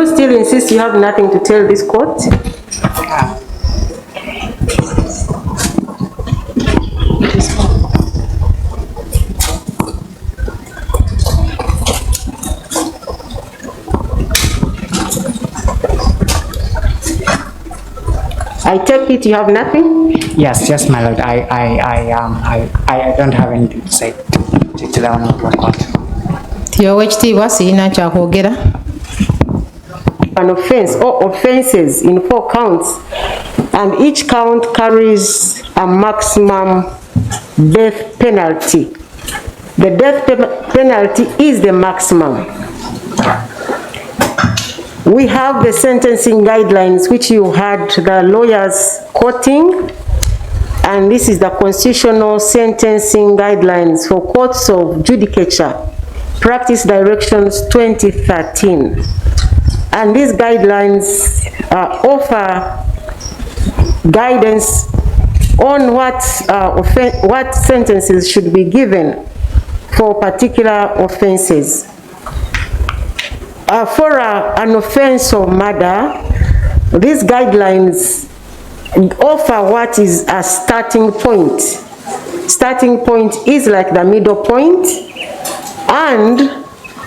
you still insist you have nothing to tell this court? I take it you have nothing? Yes, my lord. I don't have anything to say to the honorable court. An offense or offenses in 4 counts, and each count carries a maximum death penalty. The death penalty is the maximum. We have the sentencing guidelines, which you had the lawyers quoting, and this is the constitutional sentencing guidelines for courts of judicature, practice directions 2013. And these guidelines offer guidance on what sentences should be given for particular offenses. For an offense of murder, these guidelines offer what is a starting point. Starting point is like the middle point, and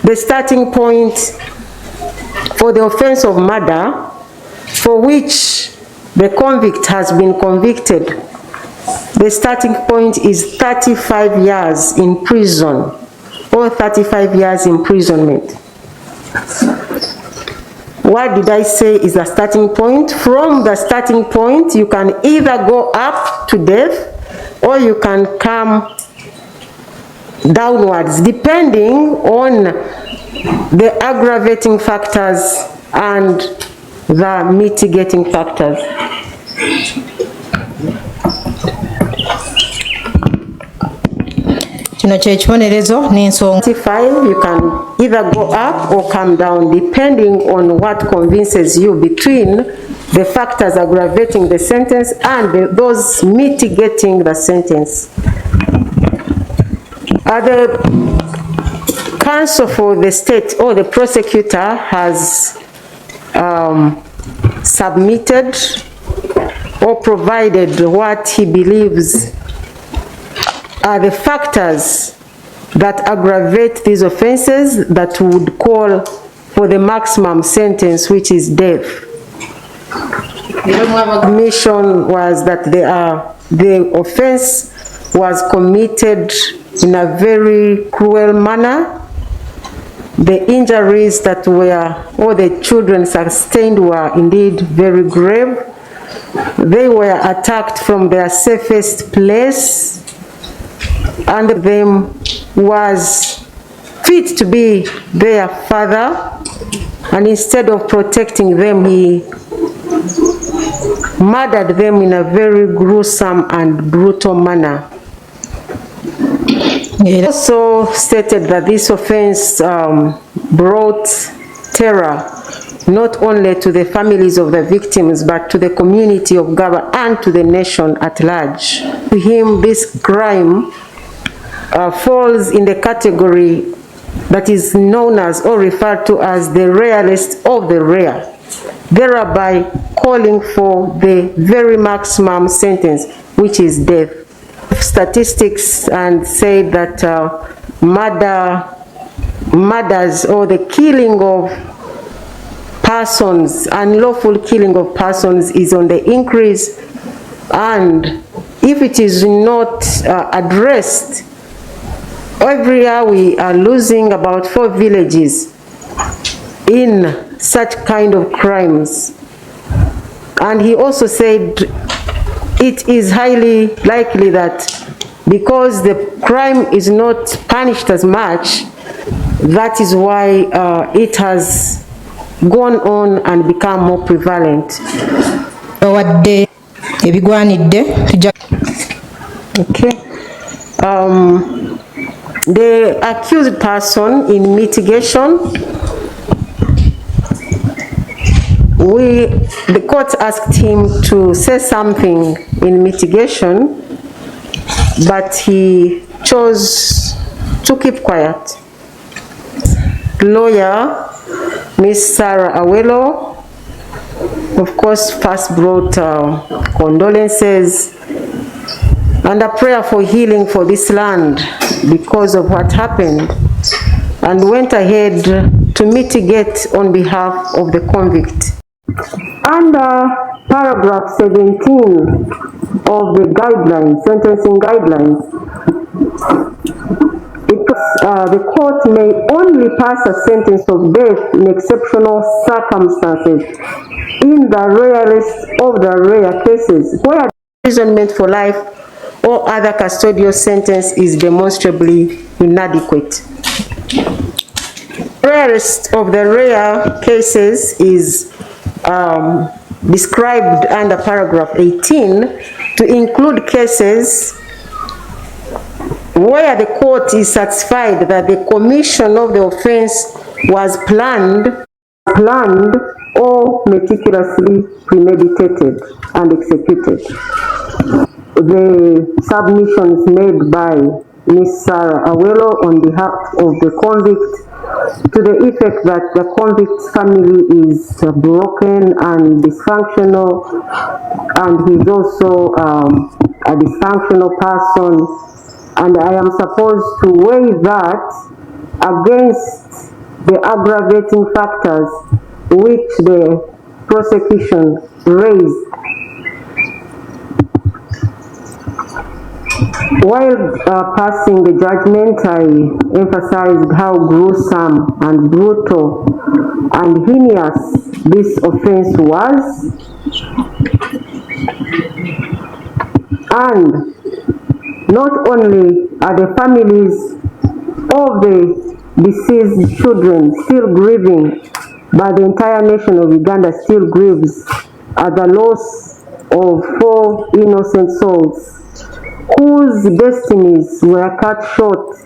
the starting point for the offense of murder for which the convict has been convicted, the starting point is 35 years in prison or 35 years imprisonment. What did I say is the starting point? From the starting point, you can either go up to death or you can come downwards, depending on the aggravating factors and the mitigating factors. You can either go up or come down, depending on what convinces you between the factors aggravating the sentence and those mitigating the sentence. The counsel for the state or the prosecutor has submitted or provided what he believes are the factors that aggravate these offenses that would call for the maximum sentence, which is death. The mission was that the offense was committed in a very cruel manner. The injuries that the children sustained were indeed very grave. They were attacked from their safest place, and them was fit to be their father, and instead of protecting them, he murdered them in a very gruesome and brutal manner. It also stated that this offense brought terror not only to the families of the victims, but to the community of Gaba and to the nation at large. To him, this crime falls in the category that is known as or referred to as the rarest of the rare, thereby calling for the very maximum sentence, which is death. Statistics and say that murders or the killing of persons, unlawful killing of persons, is on the increase, and if it is not addressed, every year we are losing about 4 villages in such kind of crimes. And he also said it is highly likely that because the crime is not punished as much, that is why it has gone on and become more prevalent. Okay. The accused person in mitigation, the court asked him to say something in mitigation, but he chose to keep quiet. The lawyer Miss Sarah Okello, of course, first brought condolences and a prayer for healing for this land because of what happened, and went ahead to mitigate on behalf of the convict. Under paragraph 17 of the guidelines, sentencing guidelines, the court may only pass a sentence of death in exceptional circumstances in the rarest of the rare cases where imprisonment for life or other custodial sentence is demonstrably inadequate. Rarest of the rare cases is described under paragraph 18 to include cases where the court is satisfied that the commission of the offense was planned or meticulously premeditated and executed. The submissions made by Ms. Sarah Okello on behalf of the convict to the effect that the convict's family is broken and dysfunctional, and he's also a dysfunctional person, and I am supposed to weigh that against the aggravating factors which the prosecution raised. While passing the judgment, I emphasized how gruesome and brutal and heinous this offense was, and not only are the families of the deceased children still grieving, but the entire nation of Uganda still grieves at the loss of 4 innocent souls whose destinies were cut short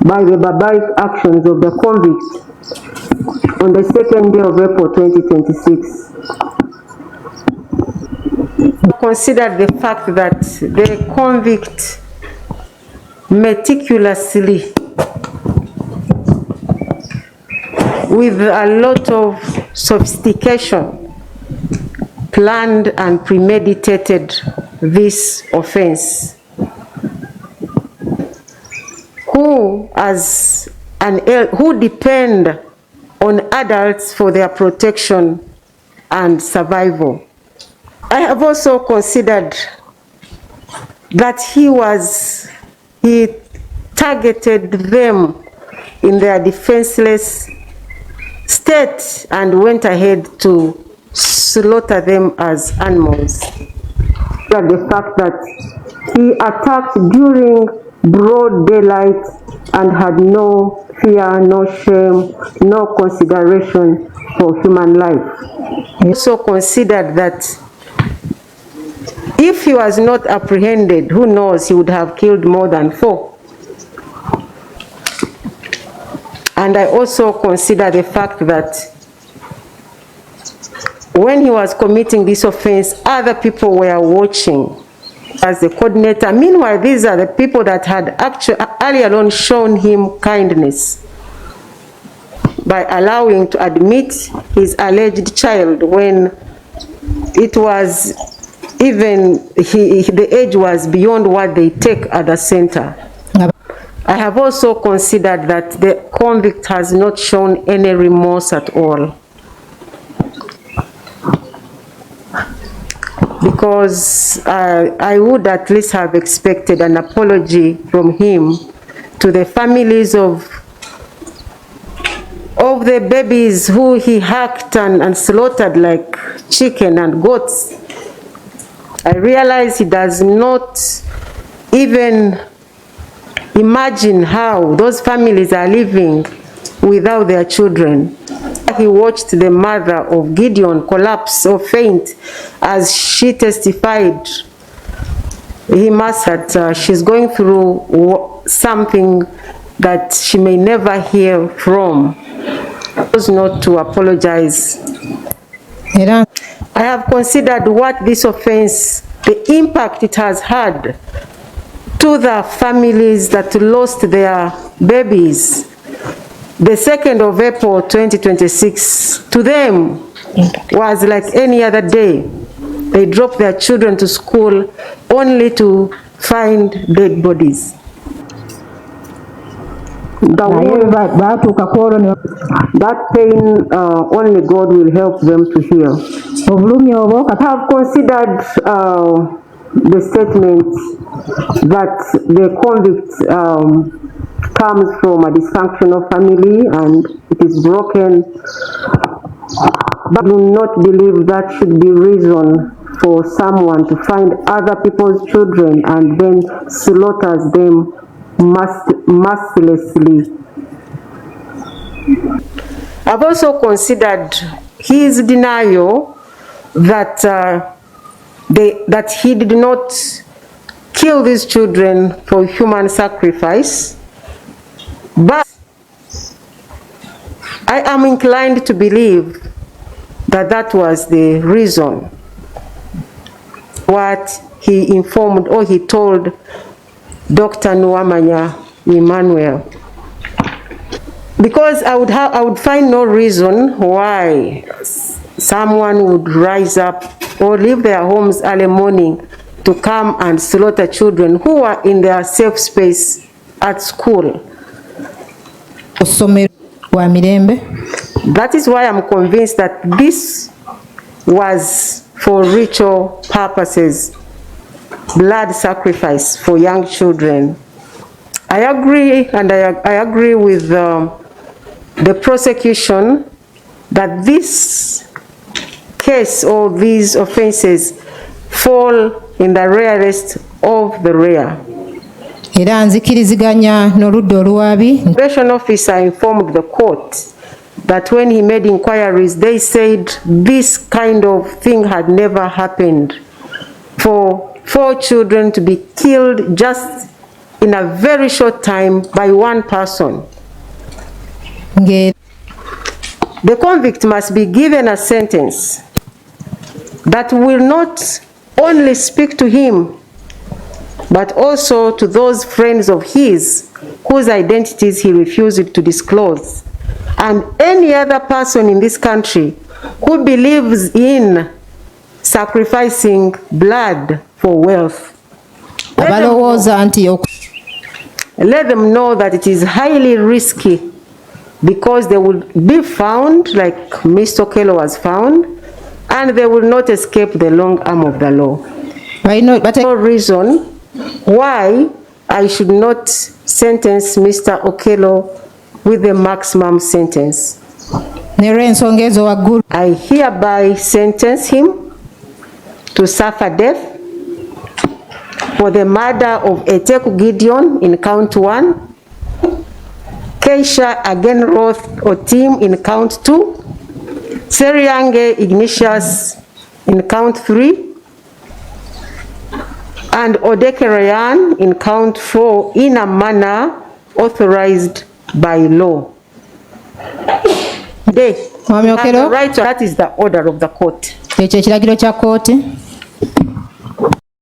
by the barbaric actions of the convict on the 2nd day of April 2026. Consider the fact that the convict meticulously, with a lot of sophistication, planned and premeditated this offense, who depend on adults for their protection and survival. I have also considered that he targeted them in their defenseless state and went ahead to slaughter them as animals. The fact that he attacked during broad daylight and had no fear, no shame, no consideration for human life. He also considered that if he was not apprehended, who knows, he would have killed more than 4. And I also consider the fact that when he was committing this offense, other people were watching as the coordinator. Meanwhile, these are the people that had actually earlier on shown him kindness by allowing to admit his alleged child when it was even, the age was beyond what they take at the center. I have also considered that the convict has not shown any remorse at all, because I would at least have expected an apology from him to the families of the babies who he hacked and slaughtered like chicken and goats. I realize he does not even imagine how those families are living without their children. He watched the mother of Gideon collapse or faint as she testified. He must that she's going through something that she may never hear from. Was not to apologize. I have considered what this offense, the impact it has had to the families that lost their babies, The 2nd of April 2026 to them was like any other day. They dropped their children to school only to find dead bodies. That pain, only God will help them to heal. I have considered the statement that the convict comes from a dysfunctional family and it is broken, but I do not believe that should be reason for someone to find other people's children and then slaughters them mercilessly. I've also considered his denial that that he did not kill these children for human sacrifice, but I am inclined to believe that that was the reason. What he informed or he told Dr. Nwamanya Emmanuel. Because I would find no reason why someone would rise up or leave their homes early morning to come and slaughter children who are in their safe space at school. That is why I'm convinced that this was for ritual purposes, blood sacrifice for young children. I agree, and I agree with the prosecution that this case or these offenses fall in the rarest of the rare. The immigration officer informed the court that when he made inquiries, they said this kind of thing had never happened. For 4 children to be killed just in a very short time by one person. The convict must be given a sentence that will not only speak to him, but also to those friends of his whose identities he refused to disclose, and any other person in this country who believes in sacrificing blood for wealth. Let them know that it is highly risky, because they will be found like Mr. Okello was found, and they will not escape the long arm of the law. But no reason why I should not sentence Mr. Okello with the maximum sentence. I hereby sentence him to suffer death for the murder of Eteku Gideon in count 1, Keisha Agenroth Otim in count 2, Seriange Ignatius in count 3, and Odekerayan in count 4 in a manner authorized by law. Right, that is the order of the court.